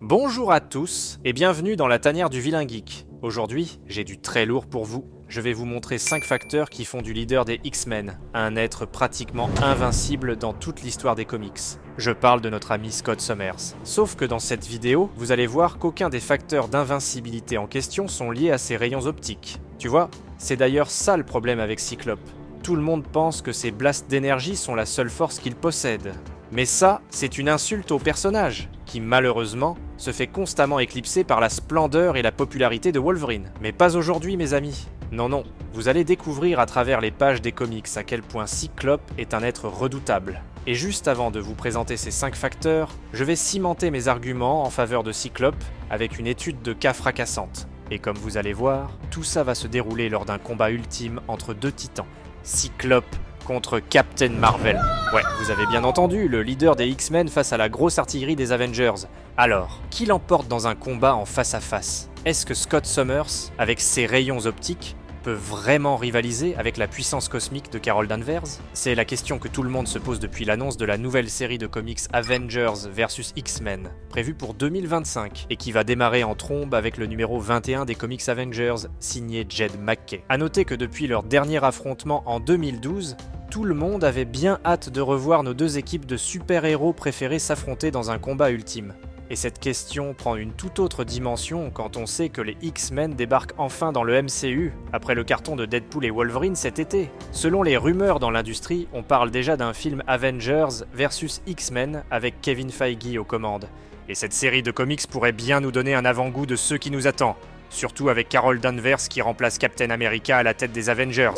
Bonjour à tous et bienvenue dans la tanière du vilain geek. Aujourd'hui, j'ai du très lourd pour vous. Je vais vous montrer 5 facteurs qui font du leader des X-Men un être pratiquement invincible dans toute l'histoire des comics. Je parle de notre ami Scott Summers. Sauf que dans cette vidéo, vous allez voir qu'aucun des facteurs d'invincibilité en question sont liés à ses rayons optiques. Tu vois, c'est d'ailleurs ça le problème avec Cyclope. Tout le monde pense que ses blasts d'énergie sont la seule force qu'il possède. Mais ça, c'est une insulte au personnage, qui malheureusement se fait constamment éclipser par la splendeur et la popularité de Wolverine. Mais pas aujourd'hui mes amis. Non, vous allez découvrir à travers les pages des comics à quel point Cyclope est un être redoutable. Et juste avant de vous présenter ces 5 facteurs, je vais cimenter mes arguments en faveur de Cyclope avec une étude de cas fracassante. Et comme vous allez voir, tout ça va se dérouler lors d'un combat ultime entre deux titans. Cyclope contre Captain Marvel. Ouais, vous avez bien entendu, le leader des X-Men face à la grosse artillerie des Avengers. Alors, qui l'emporte dans un combat en face à face? Est-ce que Scott Summers, avec ses rayons optiques, peut vraiment rivaliser avec la puissance cosmique de Carol Danvers? C'est la question que tout le monde se pose depuis l'annonce de la nouvelle série de comics Avengers vs X-Men, prévue pour 2025, et qui va démarrer en trombe avec le numéro 21 des comics Avengers, signé Jed MacKay. A noter que depuis leur dernier affrontement en 2012, tout le monde avait bien hâte de revoir nos deux équipes de super-héros préférés s'affronter dans un combat ultime. Et cette question prend une toute autre dimension quand on sait que les X-Men débarquent enfin dans le MCU, après le carton de Deadpool et Wolverine cet été. Selon les rumeurs dans l'industrie, on parle déjà d'un film Avengers vs X-Men avec Kevin Feige aux commandes. Et cette série de comics pourrait bien nous donner un avant-goût de ce qui nous attend. Surtout avec Carol Danvers qui remplace Captain America à la tête des Avengers.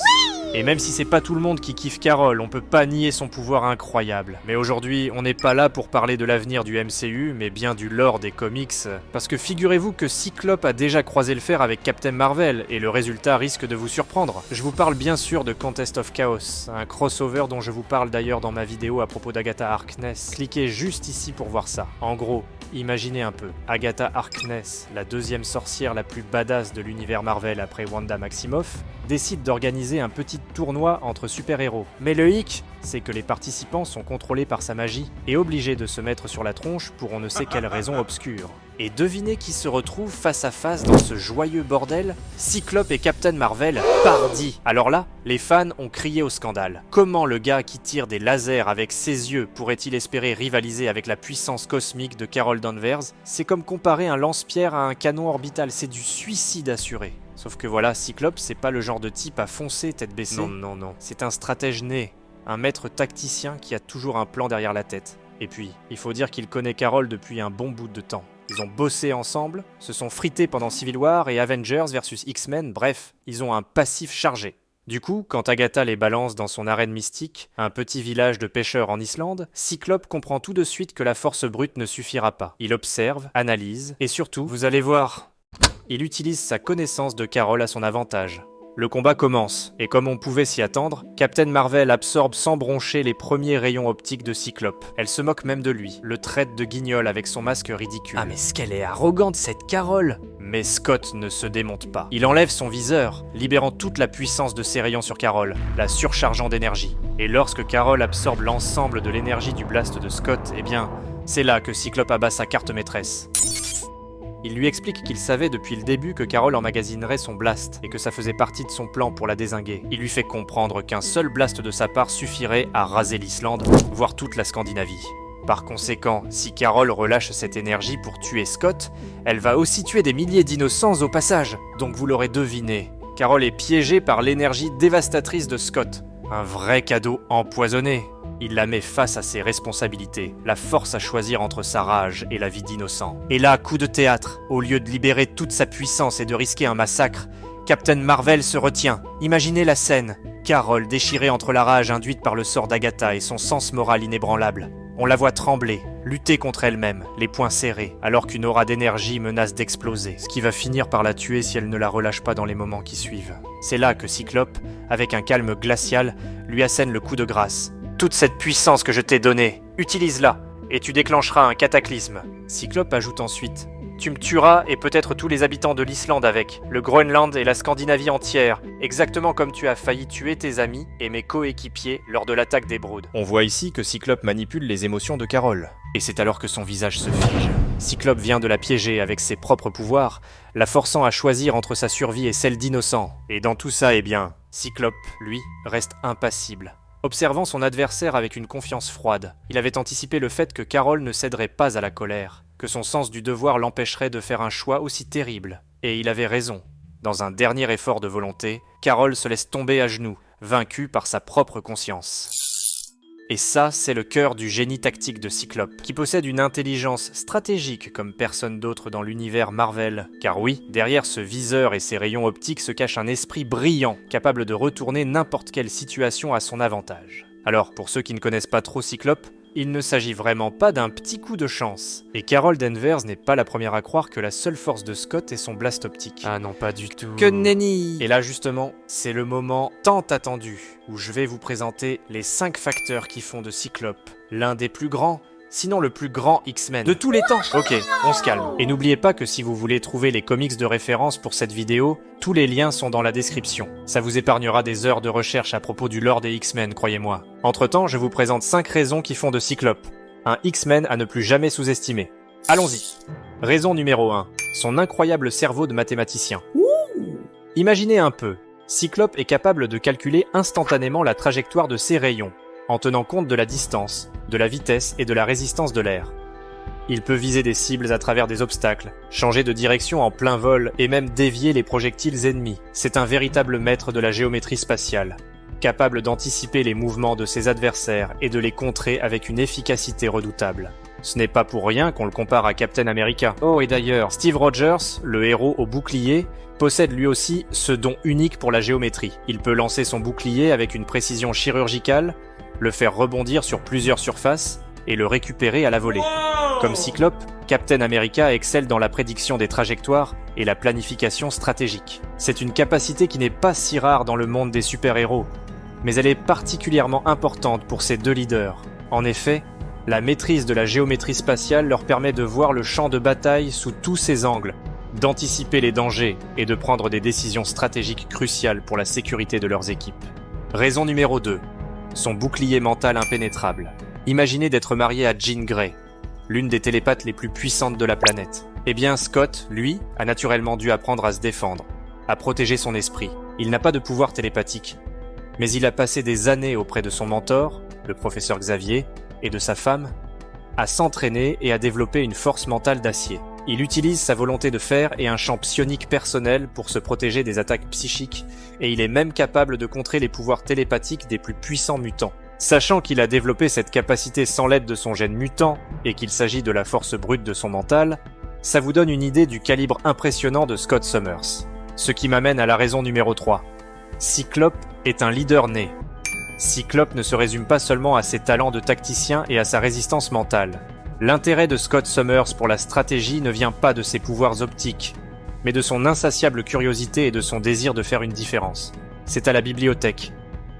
Et même si c'est pas tout le monde qui kiffe Carol, on peut pas nier son pouvoir incroyable. Mais aujourd'hui, on n'est pas là pour parler de l'avenir du MCU, mais bien du lore des comics. Parce que figurez-vous que Cyclope a déjà croisé le fer avec Captain Marvel, et le résultat risque de vous surprendre. Je vous parle bien sûr de Contest of Chaos, un crossover dont je vous parle d'ailleurs dans ma vidéo à propos d'Agatha Harkness. Cliquez juste ici pour voir ça. En gros, imaginez un peu, Agatha Harkness, la deuxième sorcière la plus badass de l'univers Marvel après Wanda Maximoff, décide d'organiser un petit tournoi entre super-héros. Mais le hic, c'est que les participants sont contrôlés par sa magie et obligés de se mettre sur la tronche pour on ne sait quelle raison obscure. Et devinez qui se retrouve face à face dans ce joyeux bordel? Cyclope et Captain Marvel, pardi! Alors là, les fans ont crié au scandale. Comment le gars qui tire des lasers avec ses yeux pourrait-il espérer rivaliser avec la puissance cosmique de Carol Danvers? C'est comme comparer un lance-pierre à un canon orbital, c'est du suicide assuré. Sauf que voilà, Cyclope, c'est pas le genre de type à foncer tête baissée. Non. C'est un stratège né, un maître tacticien qui a toujours un plan derrière la tête. Et puis, il faut dire qu'il connaît Carol depuis un bon bout de temps. Ils ont bossé ensemble, se sont frités pendant Civil War et Avengers vs X-Men, bref, ils ont un passif chargé. Du coup, quand Agatha les balance dans son arène mystique, un petit village de pêcheurs en Islande, Cyclope comprend tout de suite que la force brute ne suffira pas. Il observe, analyse, et surtout, vous allez voir, il utilise sa connaissance de Carol à son avantage. Le combat commence, et comme on pouvait s'y attendre, Captain Marvel absorbe sans broncher les premiers rayons optiques de Cyclope. Elle se moque même de lui, le traite de guignol avec son masque ridicule. Ah mais ce qu'elle est arrogante cette Carol! Mais Scott ne se démonte pas. Il enlève son viseur, libérant toute la puissance de ses rayons sur Carol, la surchargeant d'énergie. Et lorsque Carol absorbe l'ensemble de l'énergie du blast de Scott, eh bien, c'est là que Cyclope abat sa carte maîtresse. Il lui explique qu'il savait depuis le début que Carol emmagasinerait son blast et que ça faisait partie de son plan pour la dézinguer. Il lui fait comprendre qu'un seul blast de sa part suffirait à raser l'Islande, voire toute la Scandinavie. Par conséquent, si Carol relâche cette énergie pour tuer Scott, elle va aussi tuer des milliers d'innocents au passage. Donc vous l'aurez deviné, Carol est piégée par l'énergie dévastatrice de Scott. Un vrai cadeau empoisonné. Il la met face à ses responsabilités, la force à choisir entre sa rage et la vie d'innocent. Et là, coup de théâtre, au lieu de libérer toute sa puissance et de risquer un massacre, Captain Marvel se retient. Imaginez la scène. Carol déchirée entre la rage induite par le sort d'Agatha et son sens moral inébranlable. On la voit trembler, lutter contre elle-même, les poings serrés, alors qu'une aura d'énergie menace d'exploser, ce qui va finir par la tuer si elle ne la relâche pas dans les moments qui suivent. C'est là que Cyclope, avec un calme glacial, lui assène le coup de grâce. Toute cette puissance que je t'ai donnée, utilise-la, et tu déclencheras un cataclysme. Cyclope ajoute ensuite, tu me tueras et peut-être tous les habitants de l'Islande avec, le Groenland et la Scandinavie entière, exactement comme tu as failli tuer tes amis et mes coéquipiers lors de l'attaque des Broods. On voit ici que Cyclope manipule les émotions de Carol, et c'est alors que son visage se fige. Cyclope vient de la piéger avec ses propres pouvoirs, la forçant à choisir entre sa survie et celle d'Innocent. Et dans tout ça, eh bien, Cyclope, lui, reste impassible. Observant son adversaire avec une confiance froide, il avait anticipé le fait que Carol ne céderait pas à la colère, que son sens du devoir l'empêcherait de faire un choix aussi terrible. Et il avait raison. Dans un dernier effort de volonté, Carol se laisse tomber à genoux, vaincue par sa propre conscience. Et ça, c'est le cœur du génie tactique de Cyclope, qui possède une intelligence stratégique comme personne d'autre dans l'univers Marvel. Car oui, derrière ce viseur et ses rayons optiques se cache un esprit brillant, capable de retourner n'importe quelle situation à son avantage. Alors, pour ceux qui ne connaissent pas trop Cyclope, il ne s'agit vraiment pas d'un petit coup de chance. Et Carol Danvers n'est pas la première à croire que la seule force de Scott est son blast optique. Ah non, pas du tout. Que nenni! Et là justement, c'est le moment tant attendu, où je vais vous présenter les 5 facteurs qui font de Cyclope l'un des plus grands, sinon le plus grand X-Men de tous les temps. Ok, on se calme. Et n'oubliez pas que si vous voulez trouver les comics de référence pour cette vidéo, tous les liens sont dans la description. Ça vous épargnera des heures de recherche à propos du lore des X-Men, croyez-moi. Entre-temps, je vous présente 5 raisons qui font de Cyclope un X-Men à ne plus jamais sous-estimer. Allons-y. Raison numéro 1. Son incroyable cerveau de mathématicien. Imaginez un peu. Cyclope est capable de calculer instantanément la trajectoire de ses rayons, en tenant compte de la distance, de la vitesse et de la résistance de l'air. Il peut viser des cibles à travers des obstacles, changer de direction en plein vol et même dévier les projectiles ennemis. C'est un véritable maître de la géométrie spatiale, capable d'anticiper les mouvements de ses adversaires et de les contrer avec une efficacité redoutable. Ce n'est pas pour rien qu'on le compare à Captain America. Oh, et d'ailleurs, Steve Rogers, le héros au bouclier, possède lui aussi ce don unique pour la géométrie. Il peut lancer son bouclier avec une précision chirurgicale, le faire rebondir sur plusieurs surfaces et le récupérer à la volée. Comme Cyclope, Captain America excelle dans la prédiction des trajectoires et la planification stratégique. C'est une capacité qui n'est pas si rare dans le monde des super-héros, mais elle est particulièrement importante pour ces deux leaders. En effet, la maîtrise de la géométrie spatiale leur permet de voir le champ de bataille sous tous ses angles, d'anticiper les dangers et de prendre des décisions stratégiques cruciales pour la sécurité de leurs équipes. Raison numéro 2. Son bouclier mental impénétrable. Imaginez d'être marié à Jean Grey, l'une des télépathes les plus puissantes de la planète. Eh bien, Scott, lui, a naturellement dû apprendre à se défendre, à protéger son esprit. Il n'a pas de pouvoir télépathique, mais il a passé des années auprès de son mentor, le professeur Xavier, et de sa femme, à s'entraîner et à développer une force mentale d'acier. Il utilise sa volonté de fer et un champ psionique personnel pour se protéger des attaques psychiques, et il est même capable de contrer les pouvoirs télépathiques des plus puissants mutants. Sachant qu'il a développé cette capacité sans l'aide de son gène mutant, et qu'il s'agit de la force brute de son mental, ça vous donne une idée du calibre impressionnant de Scott Summers. Ce qui m'amène à la raison numéro 3. Cyclope est un leader né. Cyclope ne se résume pas seulement à ses talents de tacticien et à sa résistance mentale. L'intérêt de Scott Summers pour la stratégie ne vient pas de ses pouvoirs optiques, mais de son insatiable curiosité et de son désir de faire une différence. C'est à la bibliothèque,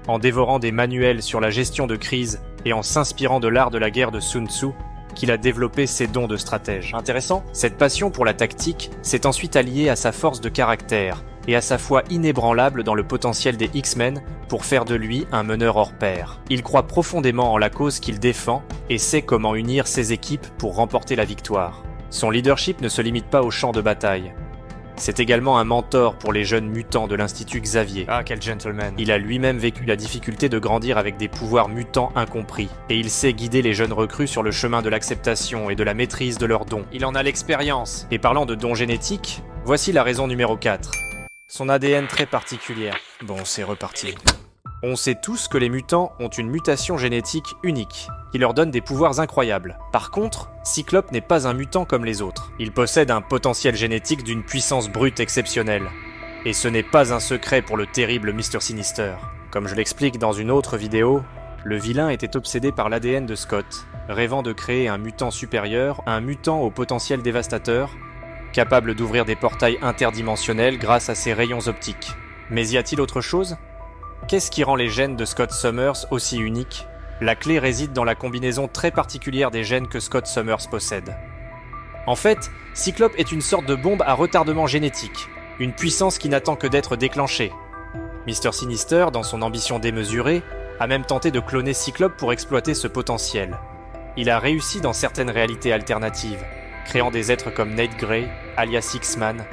en dévorant des manuels sur la gestion de crise et en s'inspirant de l'art de la guerre de Sun Tzu, qu'il a développé ses dons de stratège. Intéressant. Cette passion pour la tactique s'est ensuite alliée à sa force de caractère et à sa foi inébranlable dans le potentiel des X-Men pour faire de lui un meneur hors pair. Il croit profondément en la cause qu'il défend et sait comment unir ses équipes pour remporter la victoire. Son leadership ne se limite pas au champ de bataille. C'est également un mentor pour les jeunes mutants de l'Institut Xavier. Ah, quel gentleman. Il a lui-même vécu la difficulté de grandir avec des pouvoirs mutants incompris, et il sait guider les jeunes recrues sur le chemin de l'acceptation et de la maîtrise de leurs dons. Il en a l'expérience. Et parlant de dons génétiques, voici la raison numéro 4. Son ADN très particulière. Bon, c'est reparti. On sait tous que les mutants ont une mutation génétique unique, qui leur donne des pouvoirs incroyables. Par contre, Cyclope n'est pas un mutant comme les autres. Il possède un potentiel génétique d'une puissance brute exceptionnelle. Et ce n'est pas un secret pour le terrible Mr. Sinister. Comme je l'explique dans une autre vidéo, le vilain était obsédé par l'ADN de Scott, rêvant de créer un mutant supérieur, un mutant au potentiel dévastateur, capable d'ouvrir des portails interdimensionnels grâce à ses rayons optiques. Mais y a-t-il autre chose ? Qu'est-ce qui rend les gènes de Scott Summers aussi uniques ? La clé réside dans la combinaison très particulière des gènes que Scott Summers possède. En fait, Cyclope est une sorte de bombe à retardement génétique, une puissance qui n'attend que d'être déclenchée. Mr. Sinister, dans son ambition démesurée, a même tenté de cloner Cyclope pour exploiter ce potentiel. Il a réussi dans certaines réalités alternatives, créant des êtres comme Nate Grey, alias X-Man,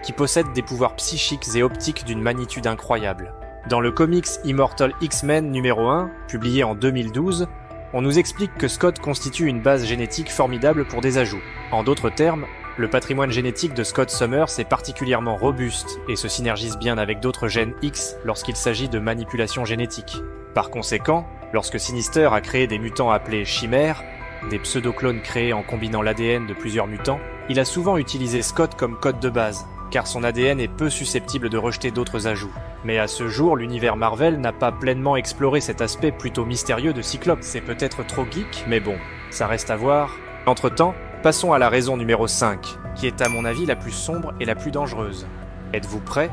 qui possèdent des pouvoirs psychiques et optiques d'une magnitude incroyable. Dans le comics Immortal X-Men numéro 1, publié en 2012, on nous explique que Scott constitue une base génétique formidable pour des ajouts. En d'autres termes, le patrimoine génétique de Scott Summers est particulièrement robuste et se synergise bien avec d'autres gènes X lorsqu'il s'agit de manipulation génétique. Par conséquent, lorsque Sinister a créé des mutants appelés chimères, des pseudo-clones créés en combinant l'ADN de plusieurs mutants, il a souvent utilisé Scott comme code de base, car son ADN est peu susceptible de rejeter d'autres ajouts. Mais à ce jour, l'univers Marvel n'a pas pleinement exploré cet aspect plutôt mystérieux de Cyclope. C'est peut-être trop geek, mais bon, ça reste à voir. Entre-temps, passons à la raison numéro 5, qui est à mon avis la plus sombre et la plus dangereuse. Êtes-vous prêts ?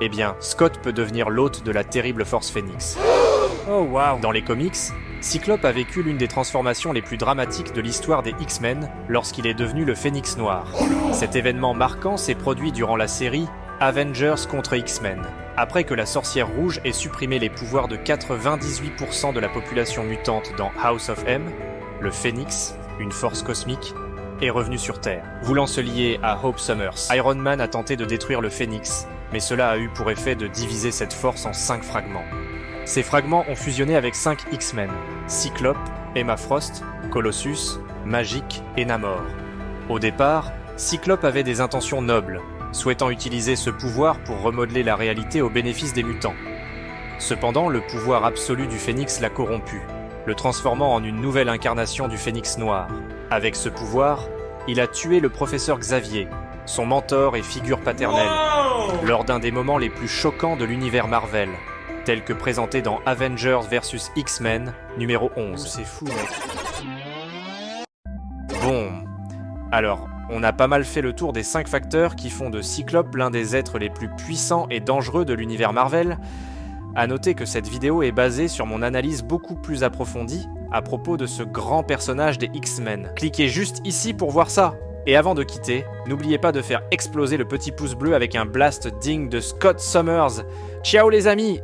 Eh bien, Scott peut devenir l'hôte de la terrible Force Phoenix. Oh wow. Dans les comics, Cyclope a vécu l'une des transformations les plus dramatiques de l'histoire des X-Men lorsqu'il est devenu le Phénix Noir. Cet événement marquant s'est produit durant la série Avengers contre X-Men, après que la sorcière rouge ait supprimé les pouvoirs de 98% de la population mutante dans House of M, le Phénix, une force cosmique, est revenu sur Terre. Voulant se lier à Hope Summers, Iron Man a tenté de détruire le Phénix, mais cela a eu pour effet de diviser cette force en 5 fragments. Ces fragments ont fusionné avec 5 X-Men, Cyclope, Emma Frost, Colossus, Magik et Namor. Au départ, Cyclope avait des intentions nobles, souhaitant utiliser ce pouvoir pour remodeler la réalité au bénéfice des mutants. Cependant, le pouvoir absolu du Phénix l'a corrompu, le transformant en une nouvelle incarnation du Phénix Noir. Avec ce pouvoir, il a tué le professeur Xavier, son mentor et figure paternelle, lors d'un des moments les plus choquants de l'univers Marvel, tel que présenté dans Avengers vs X-Men numéro 11. C'est fou, mec. Bon, alors, on a pas mal fait le tour des 5 facteurs qui font de Cyclope l'un des êtres les plus puissants et dangereux de l'univers Marvel. À noter que cette vidéo est basée sur mon analyse beaucoup plus approfondie à propos de ce grand personnage des X-Men. Cliquez juste ici pour voir ça. Et avant de quitter, n'oubliez pas de faire exploser le petit pouce bleu avec un blast digne de Scott Summers. Ciao les amis!